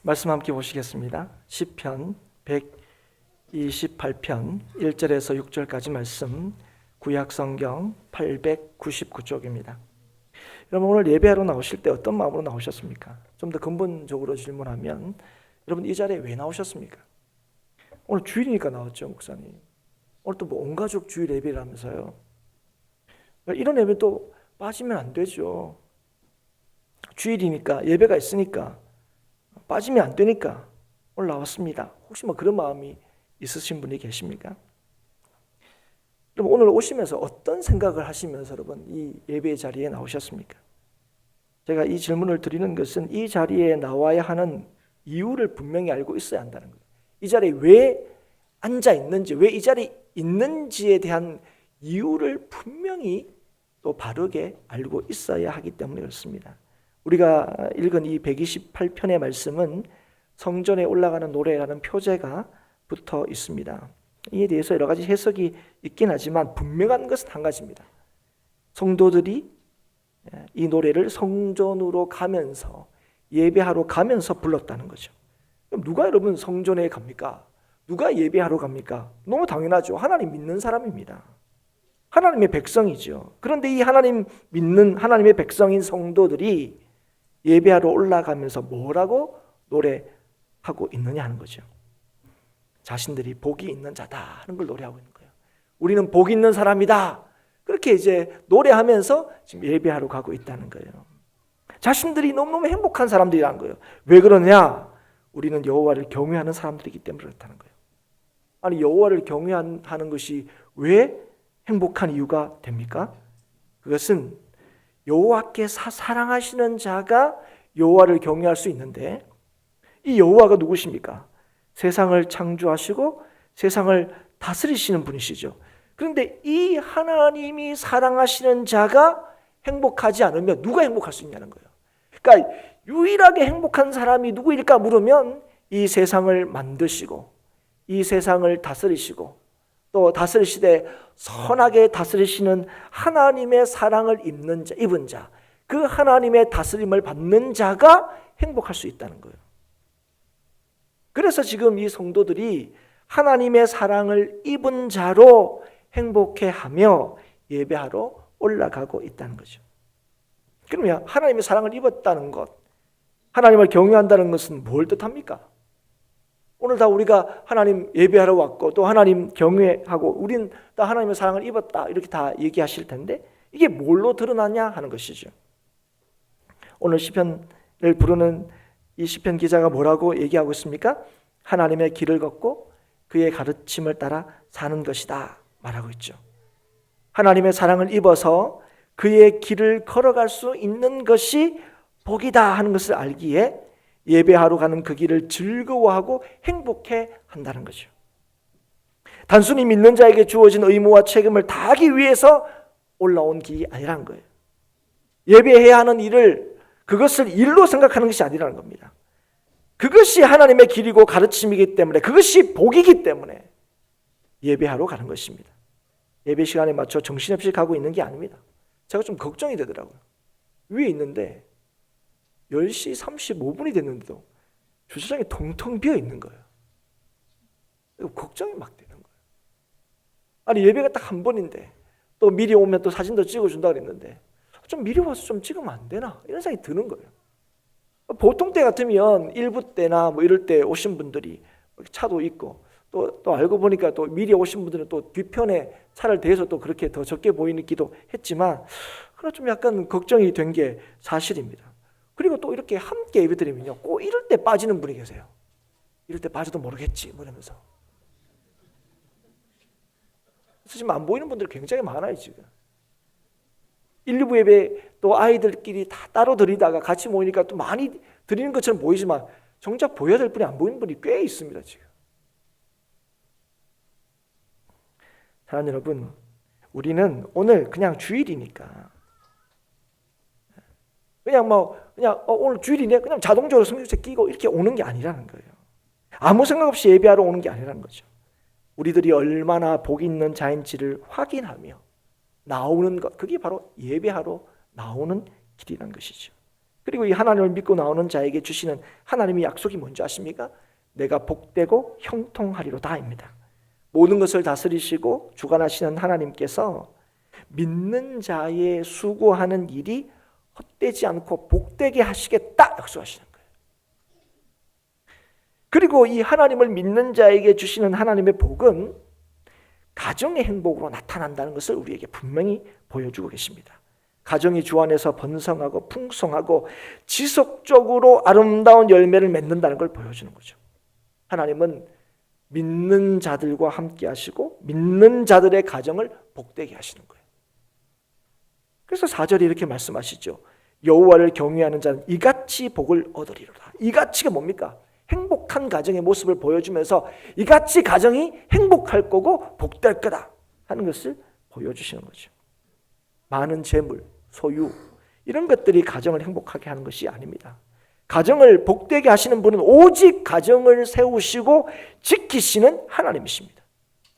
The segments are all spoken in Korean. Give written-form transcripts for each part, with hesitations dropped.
말씀 함께 보시겠습니다. 시편 128편 1절에서 6절까지 말씀, 구약성경 899쪽입니다. 여러분, 오늘 예배하러 나오실 때 어떤 마음으로 나오셨습니까? 좀 더 근본적으로 질문하면, 여러분 이 자리에 왜 나오셨습니까? 오늘 주일이니까 나왔죠, 목사님. 오늘 또 온 가족 주일 예배라면서요. 이런 예배 또 빠지면 안 되죠. 주일이니까, 예배가 있으니까 빠지면 안 되니까 오늘 나왔습니다. 혹시 그런 마음이 있으신 분이 계십니까? 여러분, 오늘 오시면서 어떤 생각을 하시면서 여러분 이 예배 자리에 나오셨습니까? 제가 이 질문을 드리는 것은 이 자리에 나와야 하는 이유를 분명히 알고 있어야 한다는 거예요. 이 자리에 왜 앉아 있는지, 왜 이 자리에 있는지에 대한 이유를 분명히 또 바르게 알고 있어야 하기 때문에 그렇습니다. 우리가 읽은 이 128편의 말씀은 성전에 올라가는 노래라는 표제가 붙어 있습니다. 이에 대해서 여러 가지 해석이 있긴 하지만 분명한 것은 한 가지입니다. 성도들이 이 노래를 성전으로 가면서, 예배하러 가면서 불렀다는 거죠. 그럼 누가 여러분 성전에 갑니까? 누가 예배하러 갑니까? 너무 당연하죠. 하나님 믿는 사람입니다. 하나님의 백성이죠. 그런데 이 하나님 믿는 하나님의 백성인 성도들이 예배하러 올라가면서 뭐라고 노래하고 있느냐 하는 거죠. 자신들이 복이 있는 자다 하는 걸 노래하고 있는 거예요. 우리는 복이 있는 사람이다. 그렇게 이제 노래하면서 지금 예배하러 가고 있다는 거예요. 자신들이 너무너무 행복한 사람들이라는 거예요. 왜 그러냐? 우리는 여호와를 경외하는 사람들이기 때문에 그렇다는 거예요. 아니, 여호와를 경외하는 것이 왜 행복한 이유가 됩니까? 그것은 여호와께 사랑하시는 자가 여호와를 경외할 수 있는데, 이 여호와가 누구십니까? 세상을 창조하시고 세상을 다스리시는 분이시죠. 그런데 이 하나님이 사랑하시는 자가 행복하지 않으면 누가 행복할 수 있냐는 거예요. 그러니까 유일하게 행복한 사람이 누구일까 물으면 이 세상을 만드시고 이 세상을 다스리시고 또 다스리시되 선하게 다스리시는 하나님의 사랑을 입은 자, 그 하나님의 다스림을 받는 자가 행복할 수 있다는 거예요. 그래서 지금 이 성도들이 하나님의 사랑을 입은 자로 행복해하며 예배하러 올라가고 있다는 거죠. 그러면 하나님의 사랑을 입었다는 것, 하나님을 경외한다는 것은 뭘 뜻합니까? 오늘 다 우리가 하나님 예배하러 왔고 또 하나님 경외하고 우린 다 하나님의 사랑을 입었다 이렇게 다 얘기하실 텐데, 이게 뭘로 드러나냐 하는 것이죠. 오늘 시편을 부르는 이 시편 기자가 뭐라고 얘기하고 있습니까? 하나님의 길을 걷고 그의 가르침을 따라 사는 것이다 말하고 있죠. 하나님의 사랑을 입어서 그의 길을 걸어갈 수 있는 것이 복이다 하는 것을 알기에 예배하러 가는 그 길을 즐거워하고 행복해 한다는 거죠. 단순히 믿는 자에게 주어진 의무와 책임을 다하기 위해서 올라온 길이 아니라는 거예요. 예배해야 하는 일을, 그것을 일로 생각하는 것이 아니라는 겁니다. 그것이 하나님의 길이고 가르침이기 때문에, 그것이 복이기 때문에 예배하러 가는 것입니다. 예배 시간에 맞춰 정신없이 가고 있는 게 아닙니다. 제가 좀 걱정이 되더라고요. 위에 있는데 10시 35분이 됐는데도 주차장이 텅텅 비어 있는 거예요. 걱정이 막 되는 거예요. 아니, 예배가 딱 한 번인데 또 미리 오면 또 사진도 찍어준다 그랬는데 좀 미리 와서 좀 찍으면 안 되나? 이런 생각이 드는 거예요. 보통 때 같으면 일부 때나 이럴 때 오신 분들이 차도 있고 또 알고 보니까 또 미리 오신 분들은 또 뒤편에 차를 대서 또 그렇게 더 적게 보이기도 했지만, 그래 좀 약간 걱정이 된 게 사실입니다. 그리고 또 이렇게 함께 예배 드리면요, 꼭 이럴 때 빠지는 분이 계세요. 이럴 때 빠져도 모르겠지 이러면서. 그래서 지금 안 보이는 분들 굉장히 많아요 지금. 1, 2부 예배 또 아이들끼리 다 따로 드리다가 같이 모이니까 또 많이 드리는 것처럼 보이지만 정작 보여야 될 분이 안 보이는 분이 꽤 있습니다 지금. 사랑하는 여러분, 우리는 오늘 그냥 주일이니까 그냥 오늘 주일이네 그냥 자동적으로 성경책 끼고 이렇게 오는 게 아니라는 거예요. 아무 생각 없이 예배하러 오는 게 아니라는 거죠. 우리들이 얼마나 복 있는 자인지를 확인하며 나오는 것, 그게 바로 예배하러 나오는 길이라는 것이죠. 그리고 이 하나님을 믿고 나오는 자에게 주시는 하나님의 약속이 뭔지 아십니까? 내가 복되고 형통하리로다입니다. 모든 것을 다스리시고 주관하시는 하나님께서 믿는 자의 수고하는 일이 헛되지 않고 복되게 하시겠다 약속하시는 거예요. 그리고 이 하나님을 믿는 자에게 주시는 하나님의 복은 가정의 행복으로 나타난다는 것을 우리에게 분명히 보여주고 계십니다. 가정이 주 안에서 번성하고 풍성하고 지속적으로 아름다운 열매를 맺는다는 걸 보여주는 거죠. 하나님은 믿는 자들과 함께 하시고 믿는 자들의 가정을 복되게 하시는 거예요. 그래서 4절에 이렇게 말씀하시죠. 여호와를 경외하는 자는 이같이 복을 얻으리로다. 이같이가 뭡니까? 행복한 가정의 모습을 보여주면서 이같이 가정이 행복할 거고 복될 거다 하는 것을 보여주시는 거죠. 많은 재물, 소유 이런 것들이 가정을 행복하게 하는 것이 아닙니다. 가정을 복되게 하시는 분은 오직 가정을 세우시고 지키시는 하나님이십니다.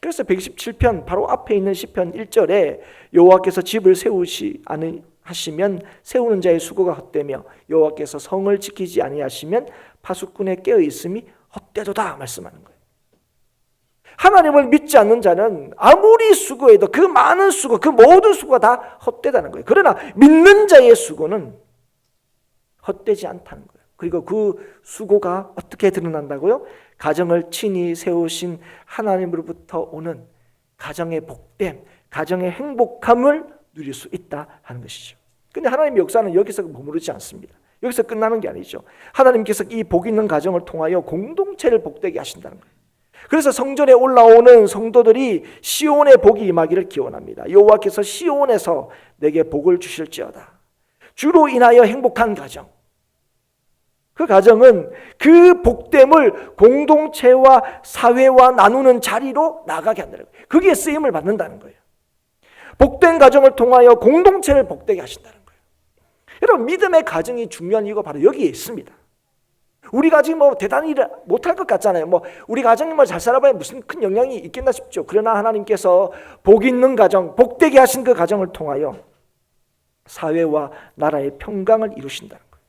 그래서 127편 바로 앞에 있는 시편 1절에 여호와께서 집을 세우시 아니하시면 세우는 자의 수고가 헛되며 여호와께서 성을 지키지 아니하시면 파수꾼의 깨어 있음이 헛되도다 말씀하는 거예요. 하나님을 믿지 않는 자는 아무리 수고해도 그 많은 수고, 그 모든 수고가 다 헛되다는 거예요. 그러나 믿는 자의 수고는 헛되지 않다는 거예요. 그리고 그 수고가 어떻게 드러난다고요? 가정을 친히 세우신 하나님으로부터 오는 가정의 복됨, 가정의 행복함을 누릴 수 있다 하는 것이죠. 그런데 하나님의 역사는 여기서 머무르지 않습니다. 여기서 끝나는 게 아니죠. 하나님께서 이 복 있는 가정을 통하여 공동체를 복되게 하신다는 거예요. 그래서 성전에 올라오는 성도들이 시온의 복이 임하기를 기원합니다. 여호와께서 시온에서 내게 복을 주실지어다. 주로 인하여 행복한 가정, 그 가정은 그 복됨을 공동체와 사회와 나누는 자리로 나가게 한다는 거예요. 그게 쓰임을 받는다는 거예요. 복된 가정을 통하여 공동체를 복되게 하신다는 거예요. 여러분, 믿음의 가정이 중요한 이유가 바로 여기에 있습니다. 우리 가정이 대단히 못할 것 같잖아요. 우리 가정이 잘 살아봐야 무슨 큰 영향이 있겠나 싶죠. 그러나 하나님께서 복 있는 가정, 복되게 하신 그 가정을 통하여 사회와 나라의 평강을 이루신다는 거예요.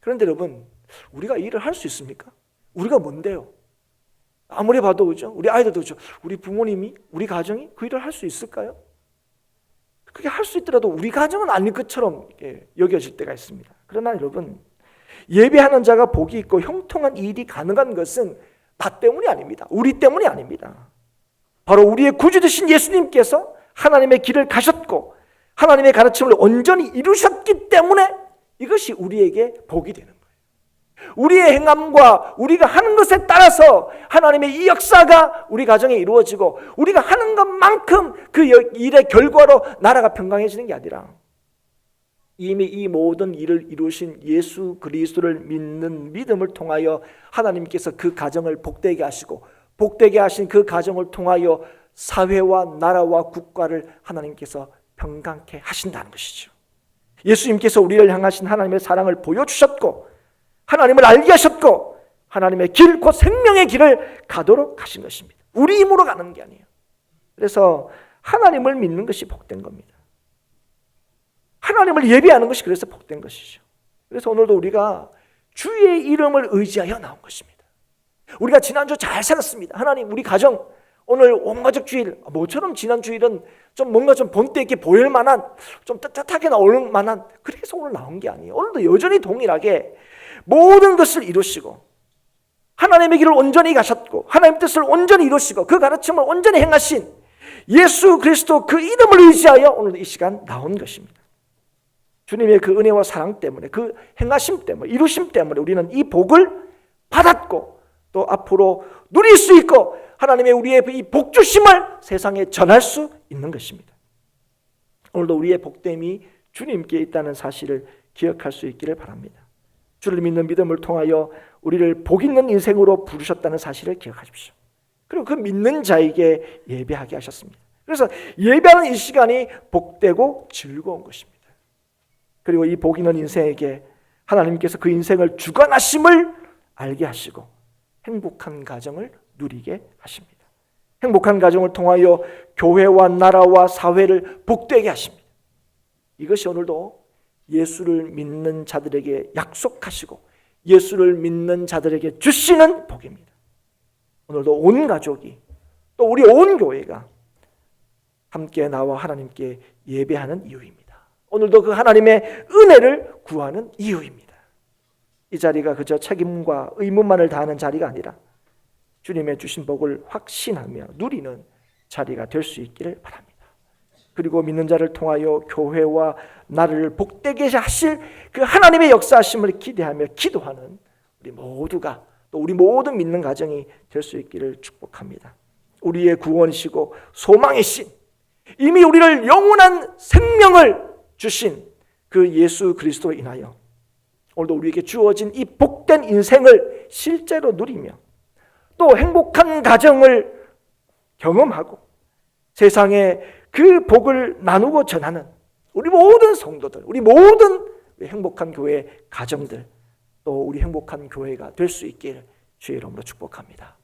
그런데 여러분, 우리가 이 일을 할 수 있습니까? 우리가 뭔데요? 아무리 봐도 그죠? 우리 아이들도 그죠? 우리 부모님이, 우리 가정이 그 일을 할 수 있을까요? 그게 할 수 있더라도 우리 가정은 아닐 것처럼 여겨질 때가 있습니다. 그러나 여러분, 예배하는 자가 복이 있고 형통한 일이 가능한 것은 나 때문이 아닙니다. 우리 때문이 아닙니다. 바로 우리의 구주 되신 예수님께서 하나님의 길을 가셨고 하나님의 가르침을 온전히 이루셨기 때문에 이것이 우리에게 복이 되는 거예요. 우리의 행함과 우리가 하는 것에 따라서 하나님의 이 역사가 우리 가정에 이루어지고 우리가 하는 것만큼 그 일의 결과로 나라가 평강해지는 게 아니라 이미 이 모든 일을 이루신 예수 그리스도를 믿는 믿음을 통하여 하나님께서 그 가정을 복되게 하시고 복되게 하신 그 가정을 통하여 사회와 나라와 국가를 하나님께서 평강케 하신다는 것이죠. 예수님께서 우리를 향하신 하나님의 사랑을 보여주셨고 하나님을 알게 하셨고 하나님의 길, 곧 생명의 길을 가도록 하신 것입니다. 우리 힘으로 가는 게 아니에요. 그래서 하나님을 믿는 것이 복된 겁니다. 하나님을 예배하는 것이 그래서 복된 것이죠. 그래서 오늘도 우리가 주의 이름을 의지하여 나온 것입니다. 우리가 지난주 잘 살았습니다. 하나님, 우리 가정 오늘 온가족 주일, 모처럼 지난 주일은 좀 뭔가 좀 본때 있게 보일 만한, 좀 따뜻하게 나올 만한, 그래서 오늘 나온 게 아니에요. 오늘도 여전히 동일하게 모든 것을 이루시고 하나님의 길을 온전히 가셨고 하나님의 뜻을 온전히 이루시고 그 가르침을 온전히 행하신 예수 그리스도 그 이름을 의지하여 오늘 이 시간 나온 것입니다. 주님의 그 은혜와 사랑 때문에, 그 행하심 때문에, 이루심 때문에 우리는 이 복을 받았고 또 앞으로 누릴 수 있고 하나님의 우리의 이 복주심을 세상에 전할 수 있는 것입니다. 오늘도 우리의 복됨이 주님께 있다는 사실을 기억할 수 있기를 바랍니다. 주를 믿는 믿음을 통하여 우리를 복 있는 인생으로 부르셨다는 사실을 기억하십시오. 그리고 그 믿는 자에게 예배하게 하셨습니다. 그래서 예배하는 이 시간이 복되고 즐거운 것입니다. 그리고 이 복 있는 인생에게 하나님께서 그 인생을 주관하심을 알게 하시고 행복한 가정을 누리게 하십니다. 행복한 가정을 통하여 교회와 나라와 사회를 복되게 하십니다. 이것이 오늘도 예수를 믿는 자들에게 약속하시고 예수를 믿는 자들에게 주시는 복입니다. 오늘도 온 가족이 또 우리 온 교회가 함께 나와 하나님께 예배하는 이유입니다. 오늘도 그 하나님의 은혜를 구하는 이유입니다. 이 자리가 그저 책임과 의무만을 다하는 자리가 아니라 주님의 주신 복을 확신하며 누리는 자리가 될 수 있기를 바랍니다. 그리고 믿는 자를 통하여 교회와 나를 복되게 하실 그 하나님의 역사하심을 기대하며 기도하는 우리 모두가 또 우리 모든 믿는 가정이 될 수 있기를 축복합니다. 우리의 구원이시고 소망이신 이미 우리를 영원한 생명을 주신 그 예수 그리스도로 인하여 오늘도 우리에게 주어진 이 복된 인생을 실제로 누리며 또 행복한 가정을 경험하고 세상에 그 복을 나누고 전하는 우리 모든 성도들, 우리 모든 행복한 교회 가정들, 또 우리 행복한 교회가 될 수 있기를 주의 이름으로 축복합니다.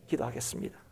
기도하겠습니다.